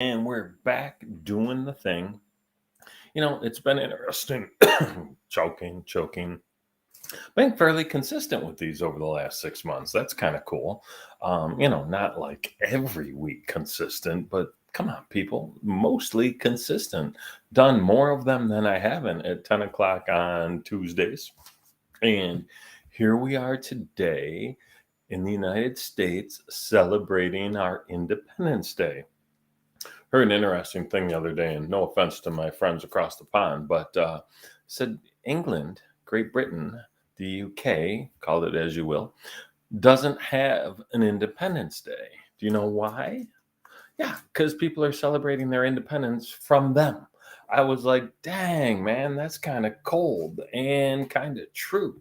And we're back doing the thing. It's been interesting. Choking. Been fairly consistent with these over the last 6 months. That's kind of cool. Not like every week consistent, but come on, people, mostly consistent. Done more of them than I haven't at 10 o'clock on Tuesdays. And here we are today in the United States celebrating our Independence Day. Heard an interesting thing the other day, and no offense to my friends across the pond, but said England, Great Britain, the UK, call it as you will, doesn't have an Independence Day. Do you know why? Yeah, because people are celebrating their independence from them. I was like, dang, man, that's kind of cold and kind of true.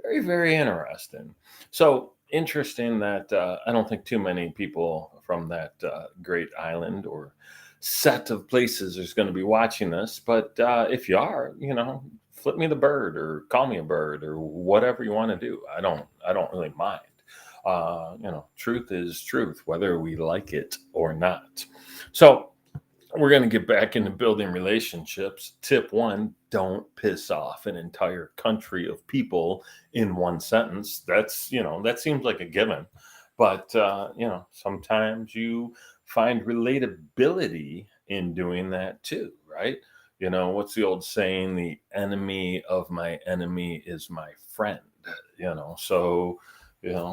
Very, very interesting. So interesting that I don't think too many people from that great island or set of places is going to be watching this. But if you are, flip me the bird or call me a bird or whatever you want to do. I don't really mind. Truth is truth, whether we like it or not. So we're going to get back into building relationships. Tip one: don't piss off an entire country of people in one sentence. That seems like a given, but sometimes you find relatability in doing that too, right? What's the old saying? The enemy of my enemy is my friend. So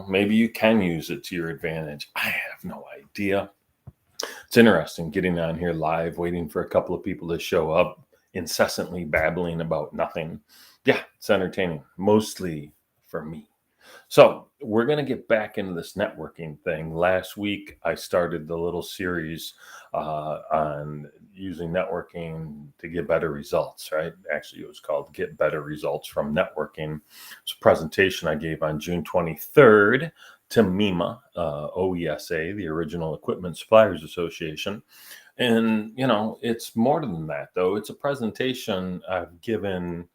maybe you can use it to your advantage. I have no idea. It's interesting getting on here live, waiting for a couple of people to show up, incessantly babbling about nothing. Yeah, it's entertaining, mostly for me. So, we're going to get back into this networking thing. Last week, I started the little series on using networking to get better results, right? Actually, it was called Get Better Results from Networking. It's a presentation I gave on June 23rd to MEMA, OESA, the Original Equipment Suppliers Association. And, it's more than that, though. It's a presentation I've given,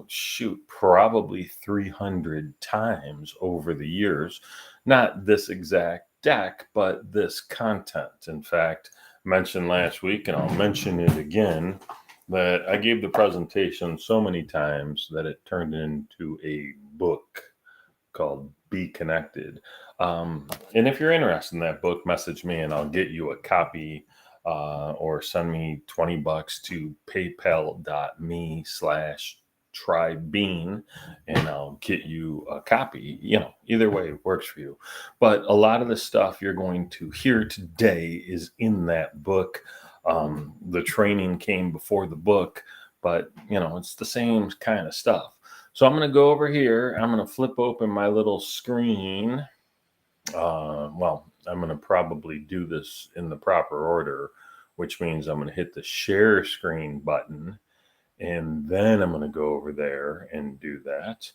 shoot, probably 300 times over the years. Not this exact deck, but this content. In fact, mentioned last week, and I'll mention it again, that I gave the presentation so many times that it turned into a book called Be Connected. And if you're interested in that book, message me and I'll get you a copy, or send me $20 to paypal.me/trybean and I'll get you a copy. Either way works for you. But a lot of the stuff you're going to hear today is in that book. The training came before the book, but it's the same kind of stuff. So I'm going to go over here. I'm going to flip open my little screen. I'm going to probably do this in the proper order, which means I'm going to hit the share screen button, and then I'm going to go over there and do that.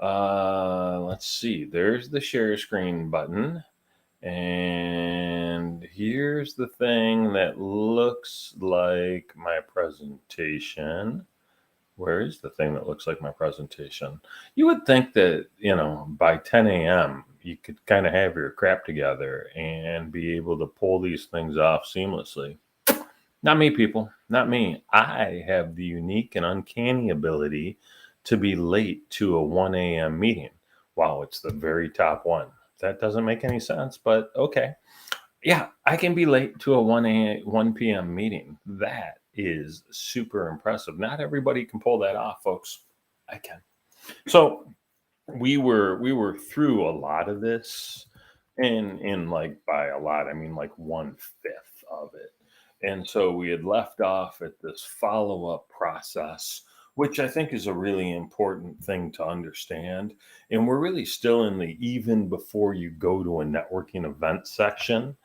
Let's see. There's the share screen button. And here's the thing that looks like my presentation. Where is the thing that looks like my presentation? You would think that, by 10 a.m., you could kind of have your crap together and be able to pull these things off seamlessly. Not me, people. Not me. I have the unique and uncanny ability to be late to a 1 a.m. meeting. Wow, it's the very top one. That doesn't make any sense, but okay. Yeah, I can be late to a 1 p.m. meeting. That is super impressive. Not everybody can pull that off, folks. I can. So we were through a lot of this, and in like, by a lot I mean like 1/5 of it. And so we had left off at this follow-up process, which I think is a really important thing to understand. And we're really still in the even before you go to a networking event section.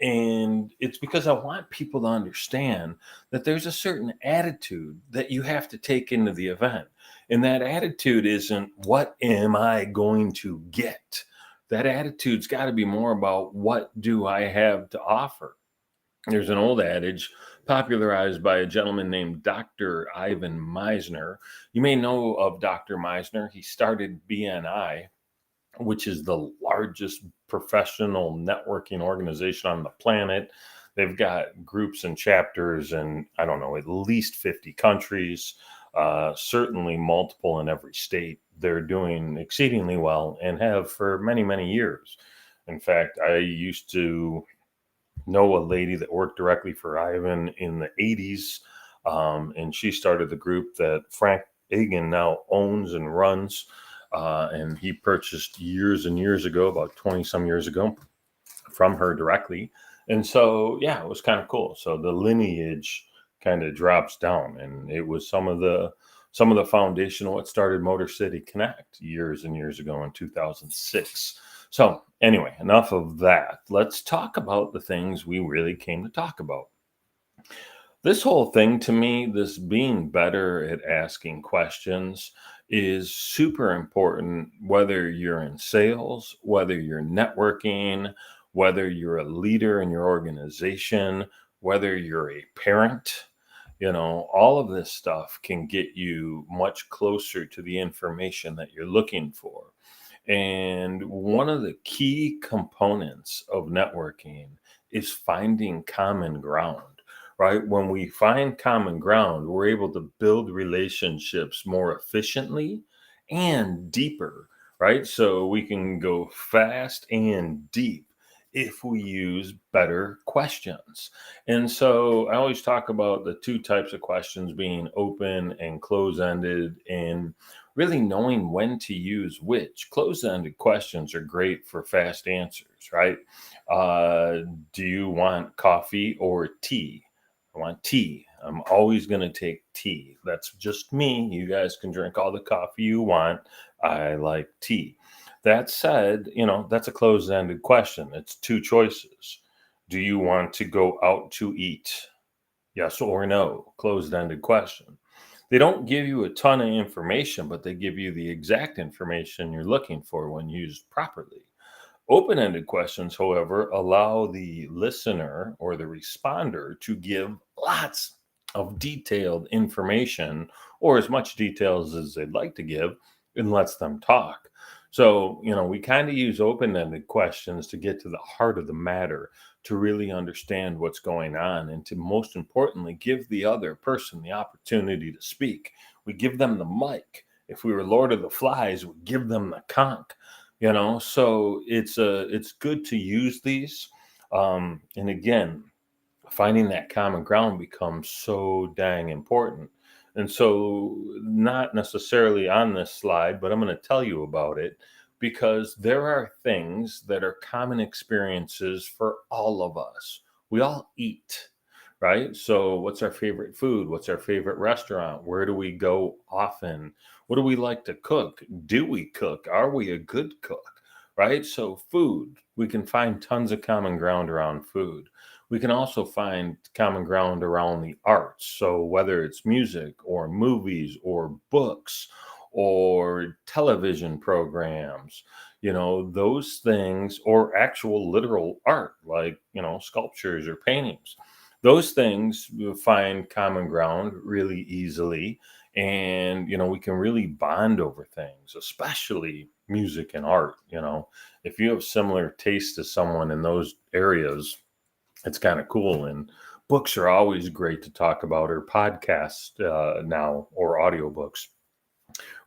And it's because I want people to understand that there's a certain attitude that you have to take into the event. And that attitude isn't, what am I going to get? That attitude's got to be more about, what do I have to offer? There's an old adage popularized by a gentleman named Dr. Ivan Meisner. You may know of Dr. Meisner. He started BNI, which is the largest professional networking organization on the planet. They've got groups and chapters in, I don't know, at least 50 countries, certainly multiple in every state. They're doing exceedingly well and have for many, many years. In fact, I used to know a lady that worked directly for Ivan in the 80s. And she started the group that Frank Agan now owns and runs. And he purchased years and years ago, about 20 some years ago, from her directly. And so, yeah, it was kind of cool. So the lineage kind of drops down, and it was some of the foundation of what started Motor City Connect years and years ago in 2006. So anyway, enough of that. Let's talk about the things we really came to talk about. This whole thing, to me, this being better at asking questions is super important, whether you're in sales, whether you're networking, whether you're a leader in your organization, whether you're a parent. All of this stuff can get you much closer to the information that you're looking for. And one of the key components of networking is finding common ground, right? When we find common ground, we're able to build relationships more efficiently and deeper, right? So we can go fast and deep if we use better questions. And so I always talk about the two types of questions being open and close ended, and really knowing when to use which. Closed ended questions are great for fast answers, right? Uh, do you want coffee or tea? I want tea. I'm always going to take tea. That's just me. You guys can drink all the coffee you want. I like tea. That said, that's a closed ended question. It's two choices. Do you want to go out to eat? Yes or no? Closed ended question. They don't give you a ton of information, but they give you the exact information you're looking for when used properly. Open ended questions, however, allow the listener or the responder to give lots of detailed information, or as much details as they'd like to give, and lets them talk. So, we kind of use open ended questions to get to the heart of the matter, to really understand what's going on, and to most importantly, give the other person the opportunity to speak. We give them the mic. If we were Lord of the Flies, we give them the conch. So it's good to use these. And again, finding that common ground becomes so dang important. And so, not necessarily on this slide, but I'm going to tell you about it, because there are things that are common experiences for all of us. We all eat, right? So what's our favorite food? What's our favorite restaurant? Where do we go often? What do we like to cook? Do we cook? Are we a good cook? Right? So food, we can find tons of common ground around food. We can also find common ground around the arts. So whether it's music or movies or books or television programs, those things, or actual literal art, like, sculptures or paintings. Those things you'll find common ground really easily. And, we can really bond over things, especially music and art. If you have similar taste to someone in those areas, it's kind of cool. And books are always great to talk about, or podcasts now, or audiobooks,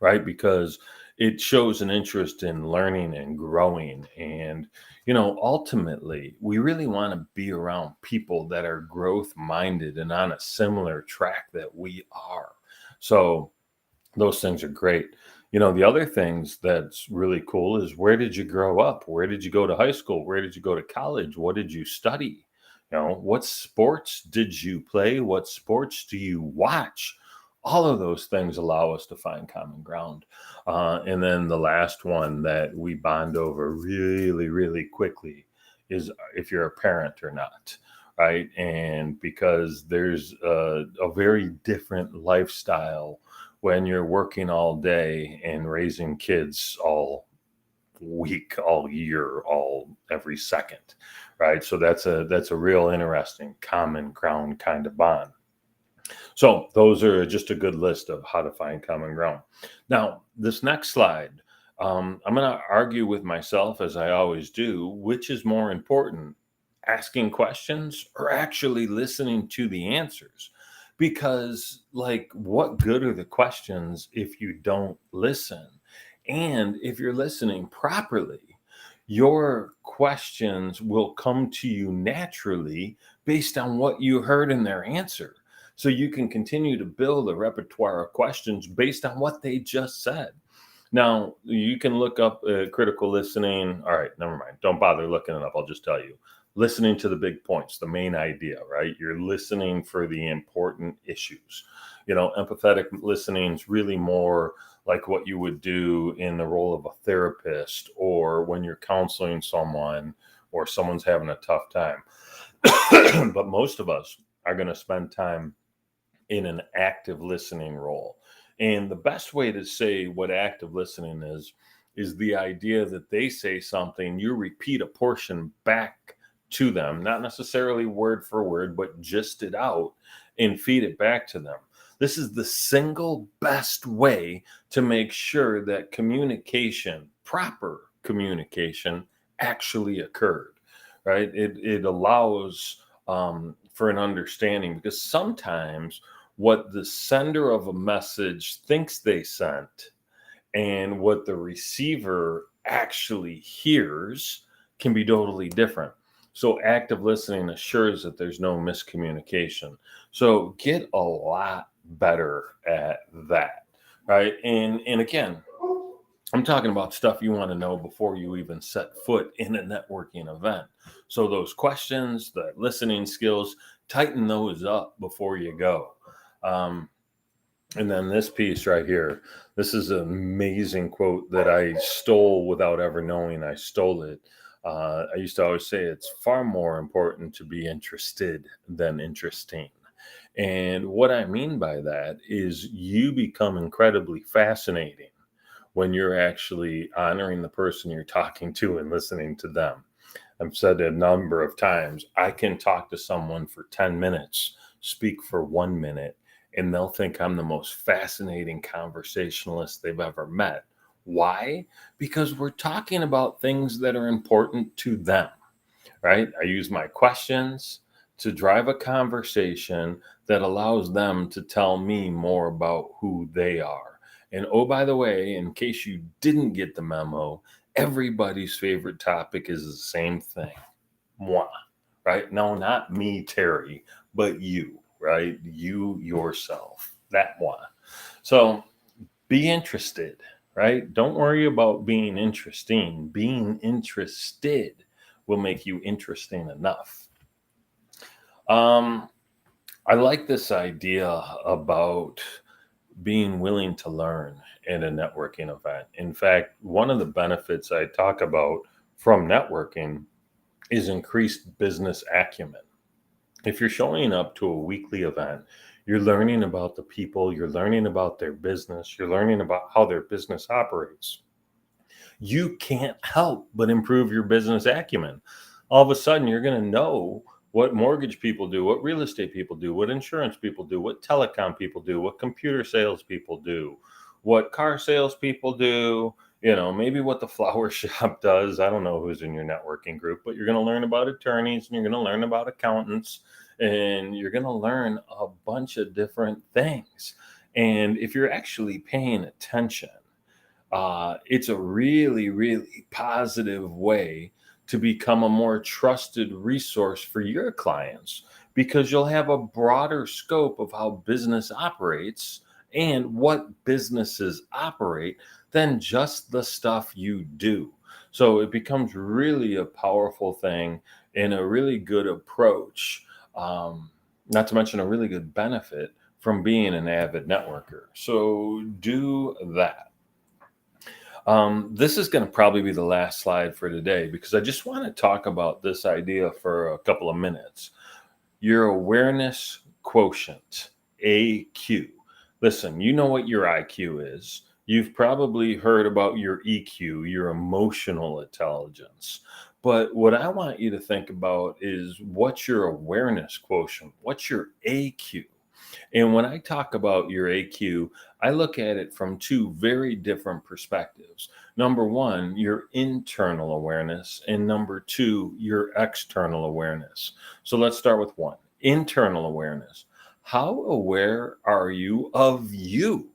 right? Because it shows an interest in learning and growing. And, ultimately, we really want to be around people that are growth minded and on a similar track that we are. So, those things are great. The other things that's really cool is, where did you grow up? Where did you go to high school? Where did you go to college? What did you study? What sports did you play? What sports do you watch? All of those things allow us to find common ground. And then the last one that we bond over really, really quickly is if you're a parent or not, right? And because there's a very different lifestyle when you're working all day and raising kids all week, all year, all every second, right? So that's a real interesting common ground kind of bond. So those are just a good list of how to find common ground. Now, this next slide, I'm going to argue with myself, as I always do, which is more important, asking questions or actually listening to the answers. Because, like, what good are the questions if you don't listen? And if you're listening properly, your questions will come to you naturally based on what you heard in their answer. So you can continue to build a repertoire of questions based on what they just said. Now, you can look up critical listening. All right, never mind. Don't bother looking it up. I'll just tell you. Listening to the big points, the main idea, right? You're listening for the important issues. Empathetic listening is really more like what you would do in the role of a therapist or when you're counseling someone or someone's having a tough time. But most of us are going to spend time in an active listening role. And the best way to say what active listening is the idea that they say something, you repeat a portion back to them, not necessarily word for word, but just it out and feed it back to them. This is the single best way to make sure that communication, proper communication, actually occurred, right? It allows for an understanding, because sometimes what the sender of a message thinks they sent and what the receiver actually hears can be totally different. So active listening assures that there's no miscommunication. So get a lot better at that, right? And again, I'm talking about stuff you want to know before you even set foot in a networking event. So those questions, the listening skills, tighten those up before you go. Um, and then this piece right here, this is an amazing quote that I stole without ever knowing I stole it. I used to always say it's far more important to be interested than interesting. And what I mean by that is you become incredibly fascinating when you're actually honoring the person you're talking to and listening to them. I've said it a number of times, I can talk to someone for 10 minutes, speak for 1 minute, and they'll think I'm the most fascinating conversationalist they've ever met. Why? Because we're talking about things that are important to them, right? I use my questions to drive a conversation that allows them to tell me more about who they are. And oh, by the way, in case you didn't get the memo, everybody's favorite topic is the same thing. Moi, right? No, not me, Terry, but you, right? You yourself, that moi. So be interested, right? Don't worry about being interesting. Being interested will make you interesting enough. Um, I like this idea about being willing to learn in a networking event. In fact, one of the benefits I talk about from networking is increased business acumen. If you're showing up to a weekly event, you're learning about the people, you're learning about their business, you're learning about how their business operates. You can't help but improve your business acumen. All of a sudden, you're going to know what mortgage people do, what real estate people do, what insurance people do, what telecom people do, what computer sales people do, what car sales people do, maybe what the flower shop does. I don't know who's in your networking group, but you're going to learn about attorneys and you're going to learn about accountants and you're going to learn a bunch of different things. And if you're actually paying attention, it's a really, really positive way to become a more trusted resource for your clients because you'll have a broader scope of how business operates and what businesses operate than just the stuff you do. So it becomes really a powerful thing and a really good approach, not to mention a really good benefit from being an avid networker. So do that. This is going to probably be the last slide for today because I just want to talk about this idea for a couple of minutes. Your awareness quotient, AQ. Listen, you know what your IQ is. You've probably heard about your EQ, your emotional intelligence. But what I want you to think about is what's your awareness quotient? What's your AQ? And when I talk about your AQ, I look at it from two very different perspectives. Number one, your internal awareness, and number two, your external awareness. So let's start with one, internal awareness. How aware are you of you?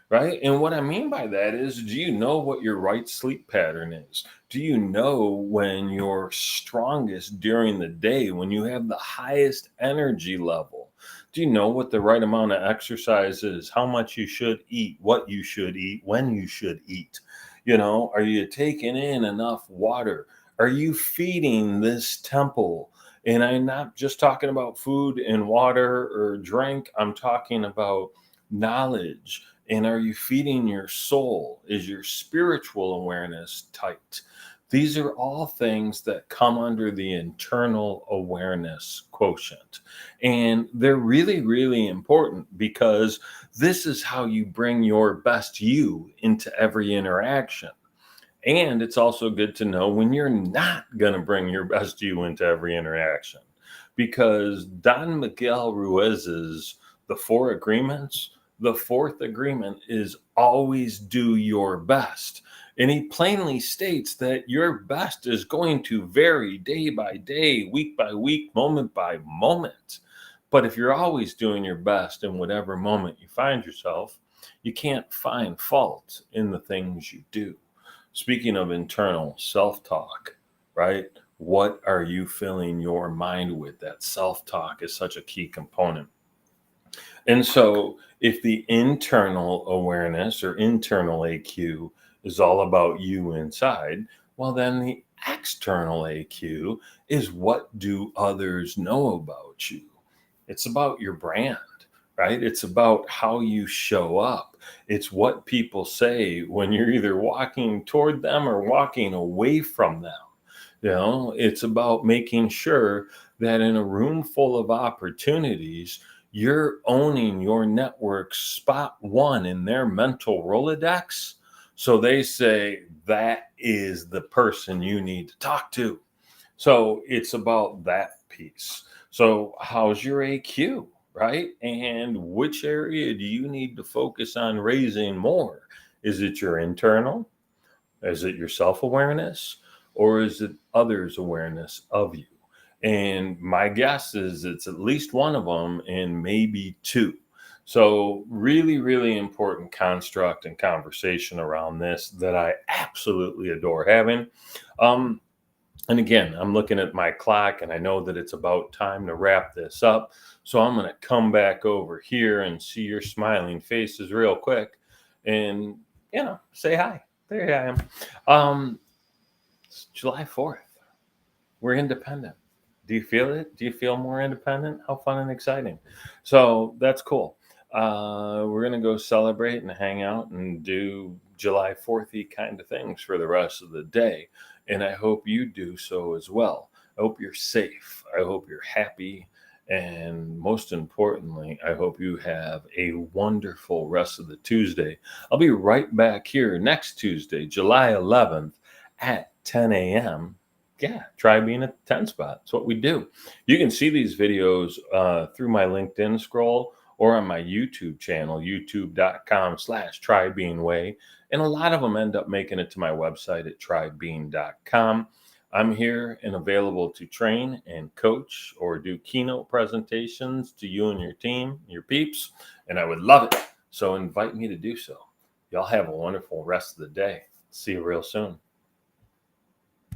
Right. And what I mean by that is, do you know what your right sleep pattern is? Do you know when you're strongest during the day, when you have the highest energy level? Do you know what the right amount of exercise is, how much you should eat, what you should eat, when you should eat? Are you taking in enough water? Are you feeding this temple? And I'm not just talking about food and water or drink, I'm talking about knowledge. And are you feeding your soul? Is your spiritual awareness tight? These are all things that come under the internal awareness quotient. And they're really, really important because this is how you bring your best you into every interaction. And it's also good to know when you're not going to bring your best you into every interaction. Because Don Miguel Ruiz's The Four Agreements, the fourth agreement is always do your best. And he plainly states that your best is going to vary day by day, week by week, moment by moment. But if you're always doing your best in whatever moment you find yourself, you can't find fault in the things you do. Speaking of internal self talk, right? What are you filling your mind with? That self talk is such a key component. And so, if the internal awareness or internal AQ is all about you inside, well, then the external AQ is what do others know about you? It's about your brand, right? It's about how you show up. It's what people say when you're either walking toward them or walking away from them. It's about making sure that in a room full of opportunities, you're owning your network spot one in their mental Rolodex. So they say that is the person you need to talk to. So it's about that piece. So, how's your AQ, right? And which area do you need to focus on raising more? Is it your internal? Is it your self awareness? Or is it others' awareness of you? And my guess is it's at least one of them and maybe two. So, really, really important construct and conversation around this that I absolutely adore having. Um, and again, I'm looking at my clock and I know that it's about time to wrap this up. So I'm going to come back over here and see your smiling faces real quick and, say hi. There I am. It's July 4th. We're independent. Do you feel it? Do you feel more independent? How fun and exciting. So that's cool. We're going to go celebrate and hang out and do July 4th-y kind of things for the rest of the day. And I hope you do so as well. I hope you're safe. I hope you're happy. And most importantly, I hope you have a wonderful rest of the Tuesday. I'll be right back here next Tuesday, July 11th at 10 a.m. Yeah, try being at the 10 spot. It's what we do. You can see these videos through my LinkedIn scroll or on my YouTube channel, youtube.com/trybeanway. And a lot of them end up making it to my website at trybean.com. I'm here and available to train and coach or do keynote presentations to you and your team, your peeps, and I would love it. So invite me to do so. Y'all have a wonderful rest of the day. See you real soon.